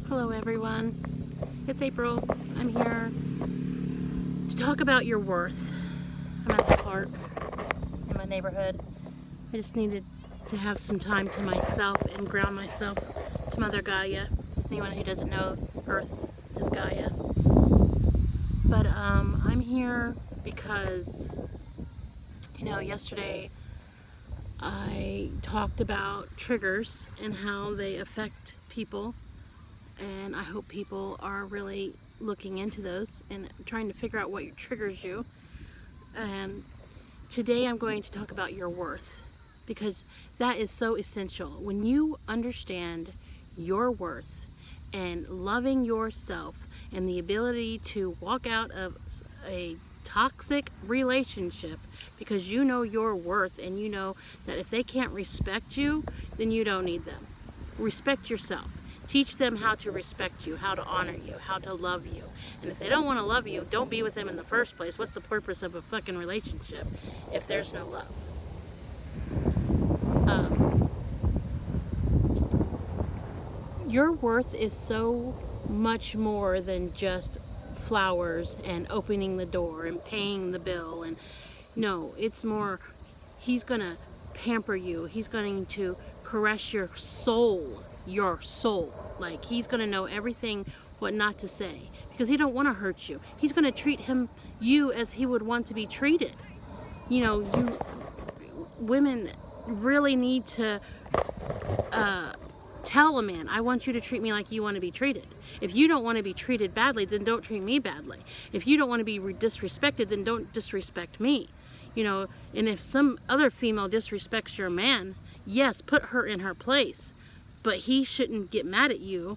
Hello everyone, it's April. I'm here to talk about your worth. I'm at the park in my neighborhood. I just needed to have some time to myself and ground myself to Mother Gaia. Anyone who doesn't know, Earth is Gaia. But I'm here because, yesterday I talked about triggers and how they affect people, and I hope people are really looking into those and trying to figure out what triggers you. And today I'm going to talk about your worth, because that is so essential. When you understand your worth and loving yourself and the ability to walk out of a toxic relationship because you know your worth and you know that if they can't respect you, then you don't need them. Respect yourself. Teach them how to respect you, how to honor you, how to love you. And if they don't want to love you, don't be with them in the first place. What's the purpose of a fucking relationship if there's no love? Your worth is so much more than just flowers and opening the door and paying the bill. And no, it's more, he's going to pamper you. He's going to caress your soul. Like, he's going to know everything what not to say, because he don't want to hurt you. He's going to treat you as he would want to be treated. Women really need to tell a man, I want you to treat me like you want to be treated. If you don't want to be treated badly, then don't treat me badly. If you don't want to be disrespected, then don't disrespect me. And if some other female disrespects your man, yes, put her in her place. But he shouldn't get mad at you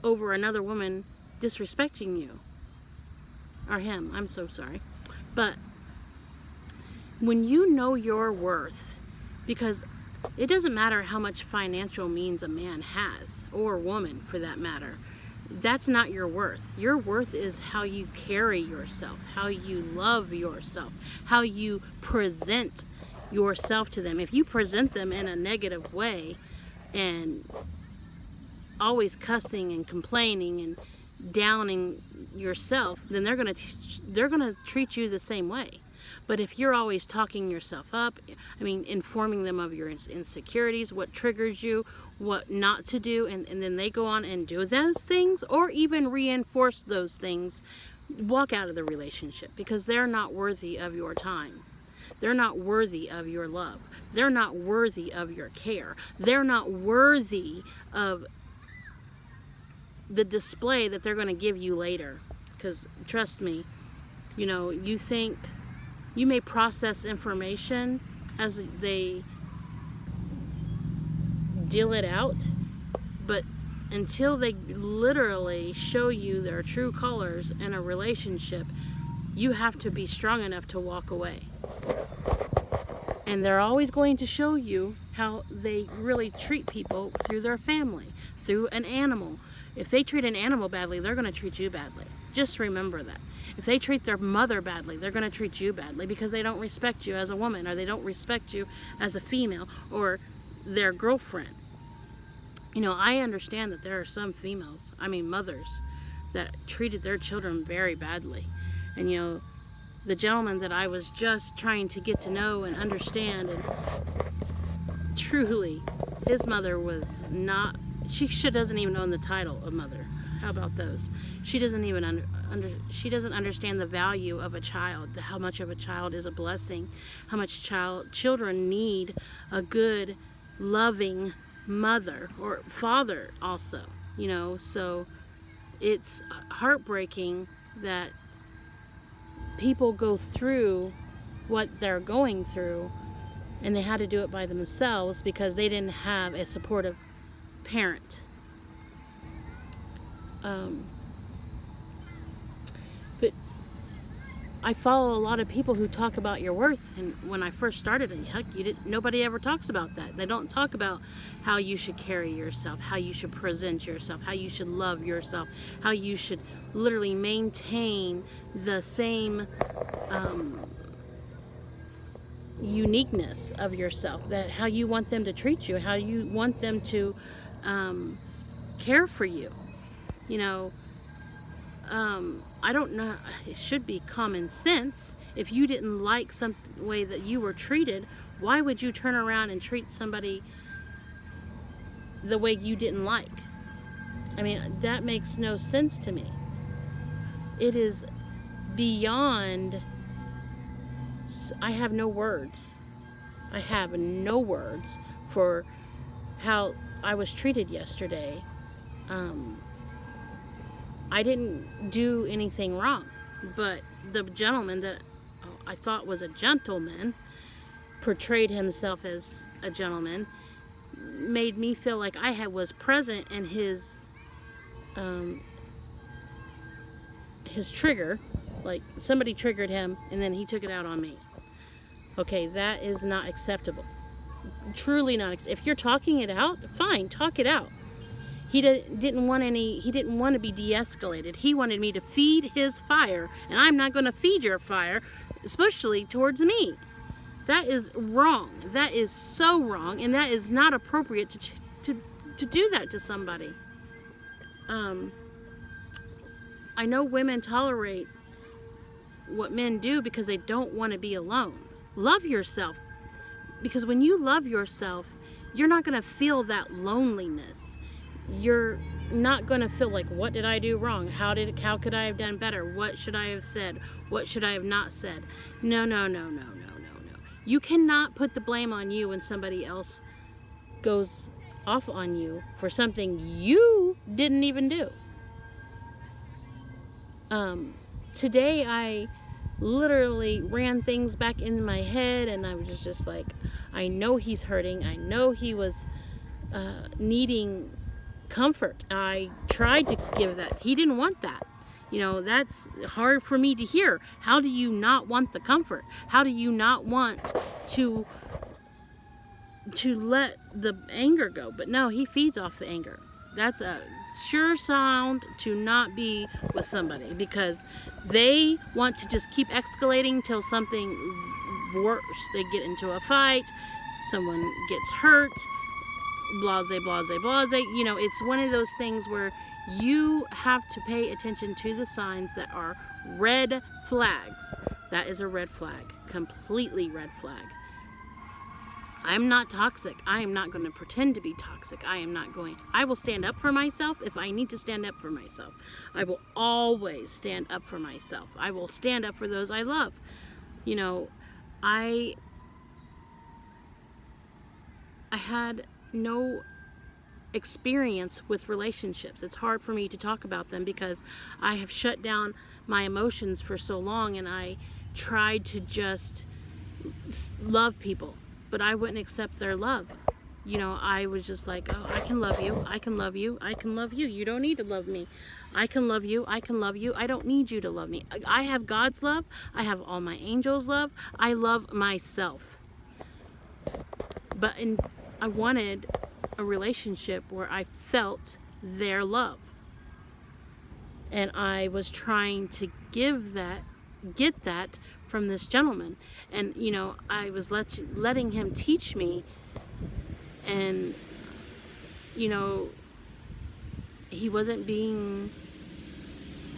over another woman disrespecting you. Or him, I'm so sorry. But when you know your worth, because it doesn't matter how much financial means a man has, or a woman for that matter, that's not your worth. Your worth is how you carry yourself, how you love yourself, how you present yourself to them. If you present them in a negative way and always cussing and complaining and downing yourself, then they're gonna treat you the same way. But if you're always talking yourself up, informing them of your insecurities, what triggers you, what not to do, and then they go on and do those things, or even reinforce those things, walk out of the relationship, because they're not worthy of your time. They're not worthy of your love. They're not worthy of your care. They're not worthy of the display that they're going to give you later. Because trust me, you may process information as they deal it out, but until they literally show you their true colors in a relationship, you have to be strong enough to walk away. And they're always going to show you how they really treat people through their family, through an animal. If they treat an animal badly, they're going to treat you badly. Just remember that. If they treat their mother badly, they're going to treat you badly, because they don't respect you as a woman, or they don't respect you as a female, or their girlfriend. I understand that there are some mothers, that treated their children very badly. And the gentleman that I was just trying to get to know and understand, and truly, his mother was not, she doesn't even own the title of mother. How about those? She doesn't even she doesn't understand the value of a child, how much of a child is a blessing, how much children need a good, loving mother or father also. So it's heartbreaking that people go through what they're going through, and they had to do it by themselves because they didn't have a supportive parent. But I follow a lot of people who talk about your worth, and when I first started, nobody ever talks about that. They don't talk about how you should carry yourself, how you should present yourself, how you should love yourself, how you should literally maintain the same uniqueness of yourself, that how you want them to treat you, how you want them to care for you. You know, I don't know, it should be common sense. If you didn't like some way that you were treated, why would you turn around and treat somebody the way you didn't like? I mean, that makes no sense to me. It is beyond, I have no words. I have no words for how I was treated yesterday. I didn't do anything wrong, but the gentleman that I thought was a gentleman portrayed himself as a gentleman, made me feel like I was present in his trigger, like somebody triggered him and then he took it out on me. Okay, that is not acceptable. Truly not. If you're talking it out, fine, talk it out. He didn't want to be de-escalated. He wanted me to feed his fire, and I'm not going to feed your fire, especially towards me. That is wrong. That is so wrong, and that is not appropriate to do that to somebody. I know women tolerate what men do because they don't want to be alone. Love yourself, because when you love yourself, you're not going to feel that loneliness. You're not going to feel like, what did I do wrong? How could I have done better? What should I have said? What should I have not said? No. You cannot put the blame on you when somebody else goes off on you for something you didn't even do. Today I literally ran things back in my head, and I was just like, I know he's hurting. I know he was needing comfort. I tried to give that. He didn't want that. You know, that's hard for me to hear. How do you not want the comfort? How do you not want to let the anger go? But no, he feeds off the anger. That's a sure sound to not be with somebody, because they want to just keep escalating till something worse. They get into a fight, someone gets hurt, blase. You know, it's one of those things where you have to pay attention to the signs that are red flags. That is a red flag. Completely red flag. I'm not toxic. I am not going to pretend to be toxic. I will stand up for myself if I need to stand up for myself. I will always stand up for myself. I will stand up for those I love. You know, I had no experience with relationships. It's hard for me to talk about them because I have shut down my emotions for so long, and I tried to just love people, but I wouldn't accept their love. You know, I was just like, oh, I can love you, I can love you, I can love you. You don't need to love me. I can love you, I can love you. I don't need you to love me. I have God's love. I have all my angels' love. I love myself. But I wanted a relationship where I felt their love. And I was trying to get that from this gentleman. And, you know, I was letting him teach me. And, you know, he wasn't being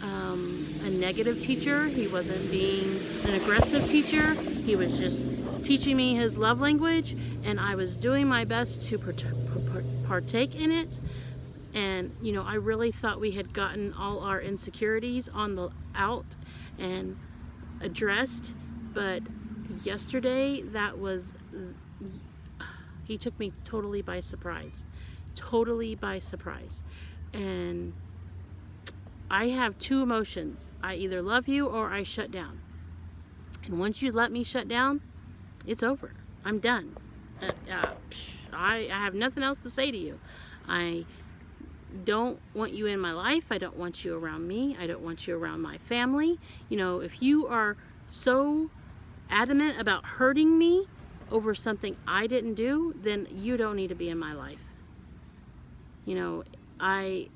a negative teacher. He wasn't being an aggressive teacher. He was just teaching me his love language, and I was doing my best to partake in it. And, you know, I really thought we had gotten all our insecurities out and addressed, but yesterday he took me totally by surprise. And I have two emotions. I either love you or I shut down. And once you let me shut down, it's over. I'm done. I have nothing else to say to you. I don't want you in my life. I don't want you around me. I don't want you around my family. You know, if you are so adamant about hurting me over something I didn't do, then you don't need to be in my life. You know, I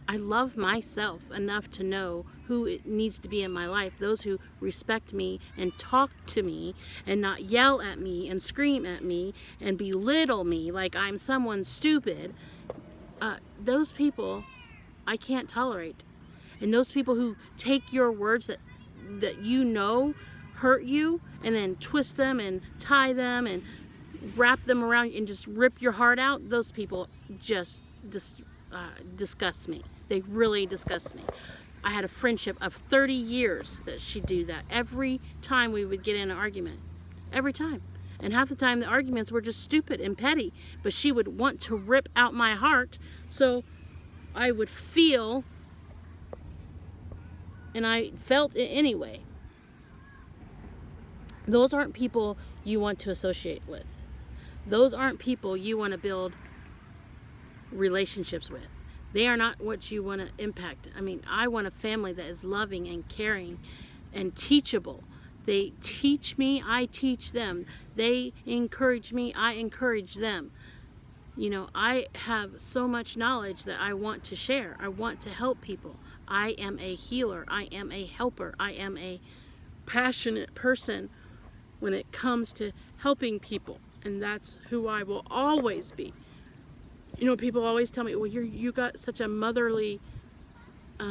love myself enough to know who needs to be in my life. Those who respect me and talk to me and not yell at me and scream at me and belittle me like I'm someone stupid. Those people I can't tolerate. And those people who take your words that you know hurt you and then twist them and tie them and wrap them around and just rip your heart out, those people just disgust me. They really disgust me. I had a friendship of 30 years that she'd do that every time we would get in an argument. Every time. And half the time the arguments were just stupid and petty, but she would want to rip out my heart, so I would feel, and I felt it anyway. Those aren't people you want to associate with. Those aren't people you want to build relationships with. They are not what you want to impact. I mean, I want a family that is loving and caring and teachable. They teach me, I teach them. They encourage me, I encourage them. You know, I have so much knowledge that I want to share. I want to help people. I am a healer. I am a helper. I am a passionate person when it comes to helping people. And that's who I will always be. You know, people always tell me, well, you got such a motherly, I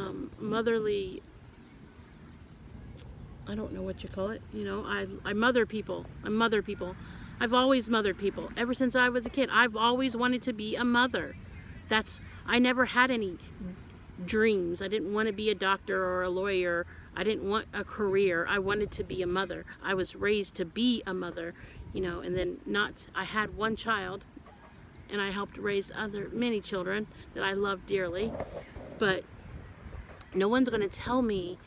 don't know what you call it. You know, I mother people. I mother people. I've always mothered people. Ever since I was a kid, I've always wanted to be a mother. I never had any dreams. I didn't want to be a doctor or a lawyer. I didn't want a career. I wanted to be a mother. I was raised to be a mother, you know, and then I had one child, and I helped raise many children that I love dearly, but no one's going to tell me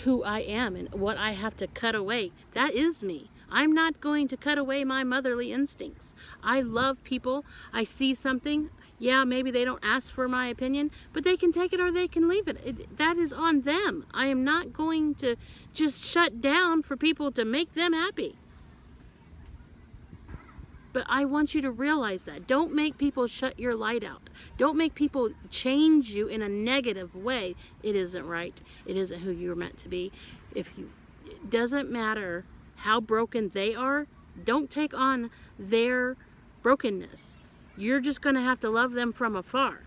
who I am and what I have to cut away. That is me. I'm not going to cut away my motherly instincts. I love people. I see something. Yeah, maybe they don't ask for my opinion, but they can take it or they can leave it. That is on them. I am not going to just shut down for people to make them happy. But I want you to realize that. Don't make people shut your light out. Don't make people change you in a negative way. It isn't right. It isn't who you're meant to be. It doesn't matter how broken they are. Don't take on their brokenness. You're just going to have to love them from afar.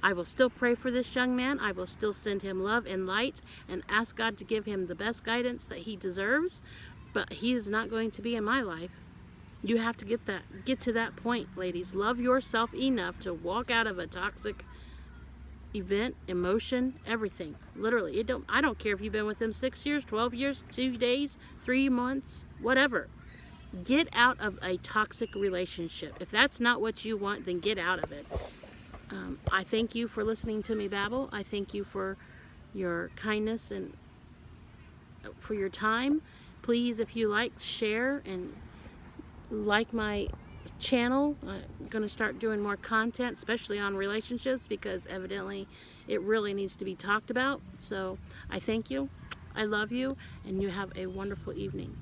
I will still pray for this young man. I will still send him love and light and ask God to give him the best guidance that he deserves. But he is not going to be in my life. You have to get to that point, ladies. Love yourself enough to walk out of a toxic event, emotion, everything. Literally, I don't care if you've been with them 6 years, 12 years, 2 days, 3 months, whatever. Get out of a toxic relationship. If that's not what you want, then get out of it. I thank you for listening to me babble. I thank you for your kindness and for your time. Please, if you like, share and like my channel. I'm going to start doing more content, especially on relationships, because evidently it really needs to be talked about. So I thank you. I love you, and you have a wonderful evening.